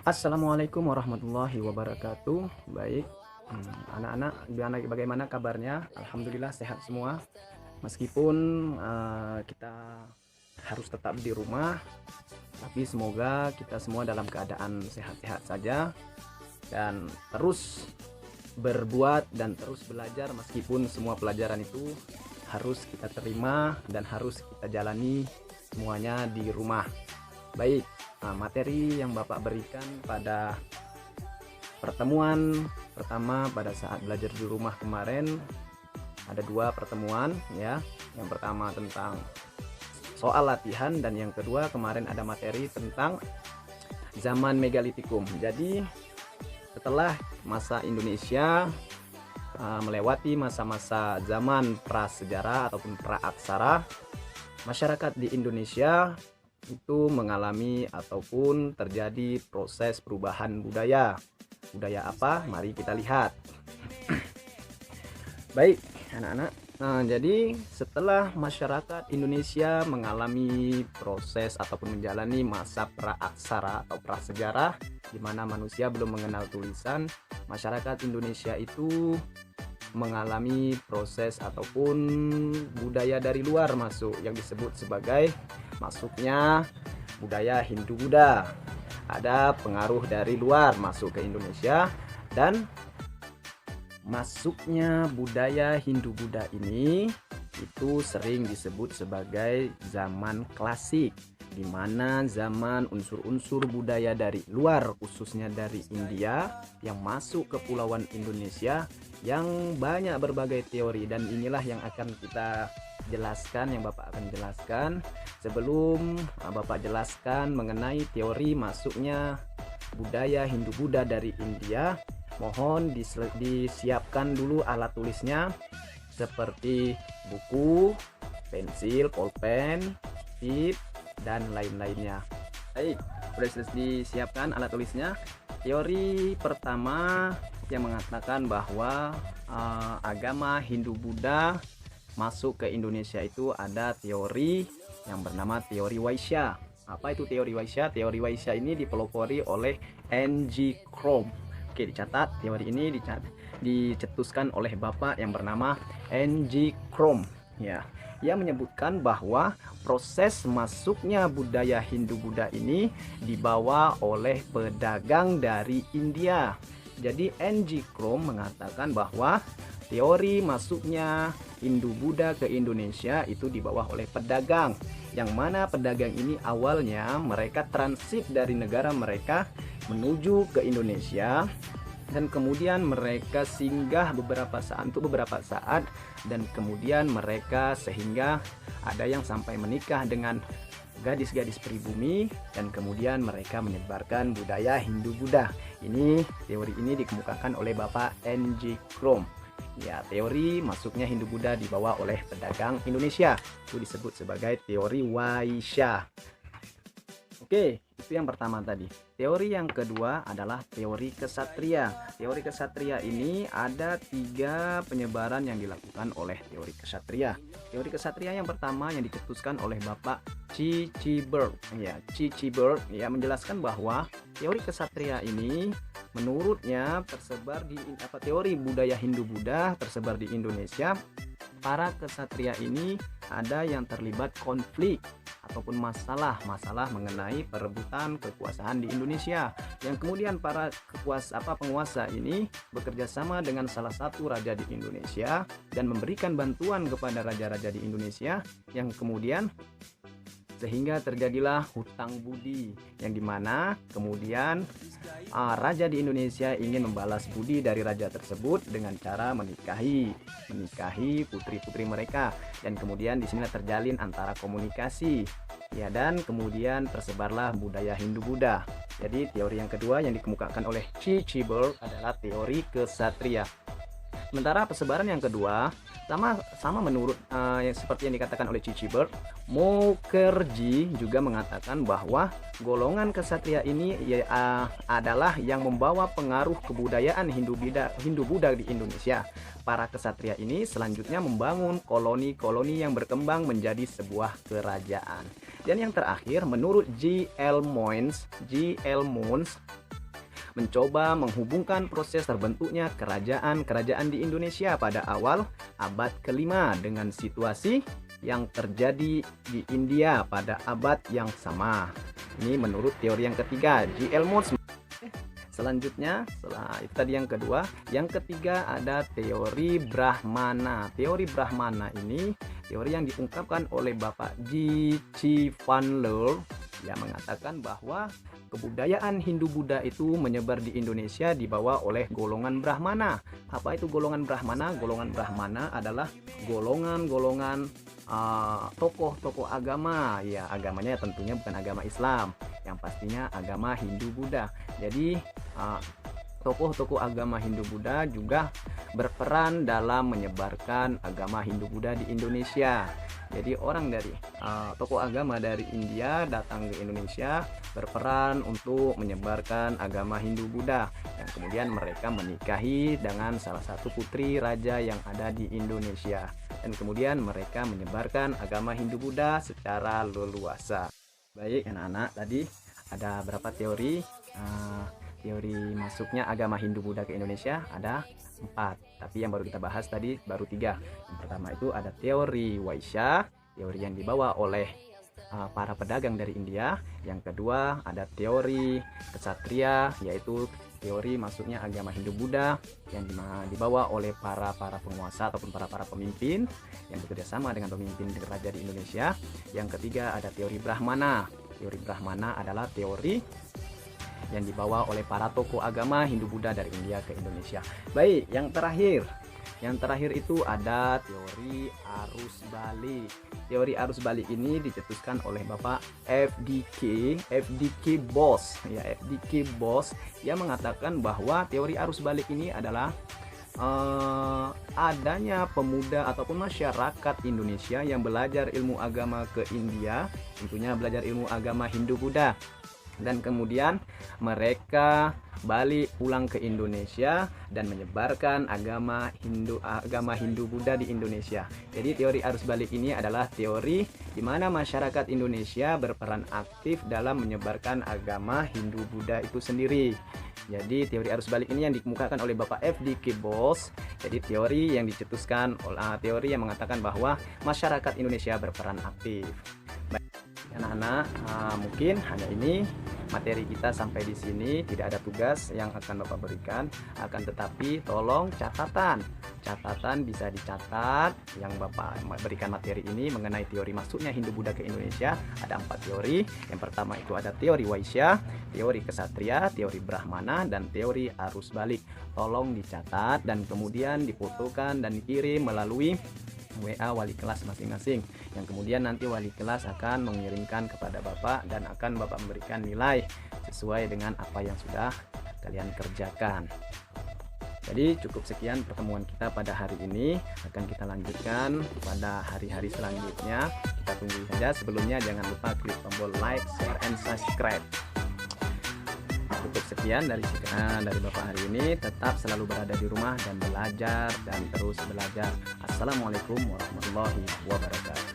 Assalamualaikum warahmatullahi wabarakatuh. Baik, anak-anak, bagaimana kabarnya? Alhamdulillah sehat semua. Meskipun kita harus tetap di rumah, tapi semoga kita semua dalam keadaan sehat-sehat saja dan terus berbuat dan terus belajar meskipun semua pelajaran itu harus kita terima dan harus kita jalani semuanya di rumah. Baik, materi yang Bapak berikan pada pertemuan pertama pada saat belajar di rumah kemarin ada dua pertemuan ya. Yang pertama tentang soal latihan dan yang kedua kemarin ada materi tentang zaman megalitikum. Jadi setelah masa Indonesia melewati masa-masa zaman prasejarah ataupun praaksara, masyarakat di Indonesia itu mengalami ataupun terjadi proses perubahan budaya. Budaya apa? Mari kita lihat. Baik, anak-anak. Nah, jadi setelah masyarakat Indonesia mengalami proses ataupun menjalani masa praaksara atau prasejarah di mana manusia belum mengenal tulisan, masyarakat Indonesia itu mengalami proses ataupun budaya dari luar masuk yang disebut sebagai masuknya budaya Hindu-Buddha. Ada pengaruh dari luar masuk ke Indonesia dan masuknya budaya Hindu-Buddha ini itu sering disebut sebagai zaman klasik, di mana zaman unsur-unsur budaya dari luar khususnya dari India yang masuk ke Kepulauan Indonesia yang banyak berbagai teori, dan inilah yang akan kita jelaskan, yang Bapak akan jelaskan. Sebelum Bapak jelaskan mengenai teori masuknya budaya Hindu-Buddha dari India, mohon disiapkan dulu alat tulisnya seperti buku, pensil, pulpen, tip, dan lain-lainnya. Baik, sudah disiapkan alat tulisnya. Teori pertama yang mengatakan bahwa agama Hindu-Buddha masuk ke Indonesia itu ada teori yang bernama teori Waisya. Apa itu teori Waisya? Teori Waisya ini dipelopori oleh N.G. Crom. Oke, dicatat. Teori ini dicetuskan oleh Bapak yang bernama N.G. Crom. Ya, ia menyebutkan bahwa proses masuknya budaya Hindu-Buddha ini dibawa oleh pedagang dari India. Jadi N.G. Crom mengatakan bahwa teori masuknya Hindu-Buddha ke Indonesia itu dibawa oleh pedagang, yang mana pedagang ini awalnya mereka transit dari negara mereka menuju ke Indonesia, dan kemudian mereka singgah beberapa saat dan kemudian mereka sehingga ada yang sampai menikah dengan gadis-gadis pribumi dan kemudian mereka menyebarkan budaya Hindu-Buddha. Ini teori ini dikemukakan oleh Bapak N.G. Crom. Ya, teori masuknya Hindu-Buddha dibawa oleh pedagang Indonesia. Itu disebut sebagai teori Waisya. Oke, itu yang pertama tadi. Teori yang kedua adalah teori kesatria. Teori kesatria ini ada 3 penyebaran yang dilakukan oleh teori kesatria. Teori kesatria yang pertama yang dicetuskan oleh Bapak Chichibert. Ya, Chichibert ya menjelaskan bahwa teori kesatria ini menurutnya tersebar di teori budaya Hindu-Buddha tersebar di Indonesia. Para kesatria ini ada yang terlibat konflik ataupun masalah mengenai perebutan kekuasaan di Indonesia, yang kemudian para penguasa ini bekerja sama dengan salah satu raja di Indonesia dan memberikan bantuan kepada raja-raja di Indonesia, yang kemudian sehingga terjadilah hutang budi, yang dimana kemudian raja di Indonesia ingin membalas budi dari raja tersebut dengan cara menikahi putri-putri mereka, dan kemudian di sini terjalin antara komunikasi ya, dan kemudian tersebarlah budaya Hindu-Buddha. Jadi teori yang kedua yang dikemukakan oleh Chichibert adalah teori kesatria. Sementara persebaran yang kedua sama menurut yang seperti yang dikatakan oleh Chichibert, Mukherjee juga mengatakan bahwa golongan kesatria ini adalah yang membawa pengaruh kebudayaan Hindu-Buddha di Indonesia. Para kesatria ini selanjutnya membangun koloni-koloni yang berkembang menjadi sebuah kerajaan. Dan yang terakhir, menurut G.L. Moons mencoba menghubungkan proses terbentuknya kerajaan-kerajaan di Indonesia pada awal abad ke-5 dengan situasi yang terjadi di India pada abad yang sama. Ini menurut teori yang ketiga, G.L. Moores. Selanjutnya, setelah itu tadi yang kedua, yang ketiga ada teori Brahmana. Teori Brahmana ini teori yang diungkapkan oleh Bapak G. C. Van Leer yang mengatakan bahwa kebudayaan Hindu-Buddha itu menyebar di Indonesia dibawa oleh golongan Brahmana. Apa itu golongan Brahmana? Golongan Brahmana adalah golongan-golongan tokoh-tokoh agama. Ya, agamanya tentunya bukan agama Islam, yang pastinya agama Hindu-Buddha. Jadi tokoh-tokoh agama Hindu-Buddha juga berperan dalam menyebarkan agama Hindu-Buddha di Indonesia. Jadi orang dari tokoh agama dari India datang ke Indonesia berperan untuk menyebarkan agama Hindu-Buddha, yang kemudian mereka menikahi dengan salah satu putri raja yang ada di Indonesia, dan kemudian mereka menyebarkan agama Hindu-Buddha secara leluasa. Baik anak-anak, tadi ada berapa teori? Teori masuknya agama Hindu-Buddha ke Indonesia ada 4, tapi yang baru kita bahas tadi baru 3. Yang pertama itu ada teori Waisya, teori yang dibawa oleh para pedagang dari India. Yang kedua ada teori Ksatria, yaitu teori masuknya agama Hindu-Buddha yang dibawa oleh para penguasa ataupun para pemimpin yang bekerja sama dengan pemimpin raja di Indonesia. Yang ketiga ada teori Brahmana. Teori Brahmana adalah teori yang dibawa oleh para tokoh agama Hindu-Buddha dari India ke Indonesia. Baik, yang terakhir itu ada teori arus balik. Teori arus balik ini dicetuskan oleh Bapak FDK Bose. Ya, FDK Bose yang mengatakan bahwa teori arus balik ini adalah adanya pemuda ataupun masyarakat Indonesia yang belajar ilmu agama ke India, tentunya belajar ilmu agama Hindu-Buddha, dan kemudian mereka balik pulang ke Indonesia dan menyebarkan agama Hindu-Buddha di Indonesia. Jadi teori arus balik ini adalah teori di mana masyarakat Indonesia berperan aktif dalam menyebarkan agama Hindu-Buddha itu sendiri. Jadi teori arus balik ini yang dikemukakan oleh Bapak FDK Bose. Jadi teori yang dicetuskan teori yang mengatakan bahwa masyarakat Indonesia berperan aktif. Anak-anak, mungkin hanya ini materi kita sampai di sini. Tidak ada tugas yang akan Bapak berikan, akan tetapi tolong catatan bisa dicatat yang Bapak berikan materi ini mengenai teori masuknya Hindu-Buddha ke Indonesia. Ada 4 teori. Yang pertama itu ada teori Waisya, teori Ksatria, teori Brahmana, dan teori arus balik. Tolong dicatat dan kemudian difotokan dan dikirim melalui WA wali kelas masing-masing, yang kemudian nanti wali kelas akan mengirimkan kepada Bapak dan akan Bapak memberikan nilai sesuai dengan apa yang sudah kalian kerjakan. Jadi cukup sekian pertemuan kita pada hari ini. Akan kita lanjutkan pada hari-hari selanjutnya. Kita tunggu saja. Sebelumnya jangan lupa klik tombol like, share, and subscribe. Cukup sekian dari Bapak hari ini. Tetap selalu berada di rumah dan belajar dan terus belajar. Assalamualaikum warahmatullahi wabarakatuh.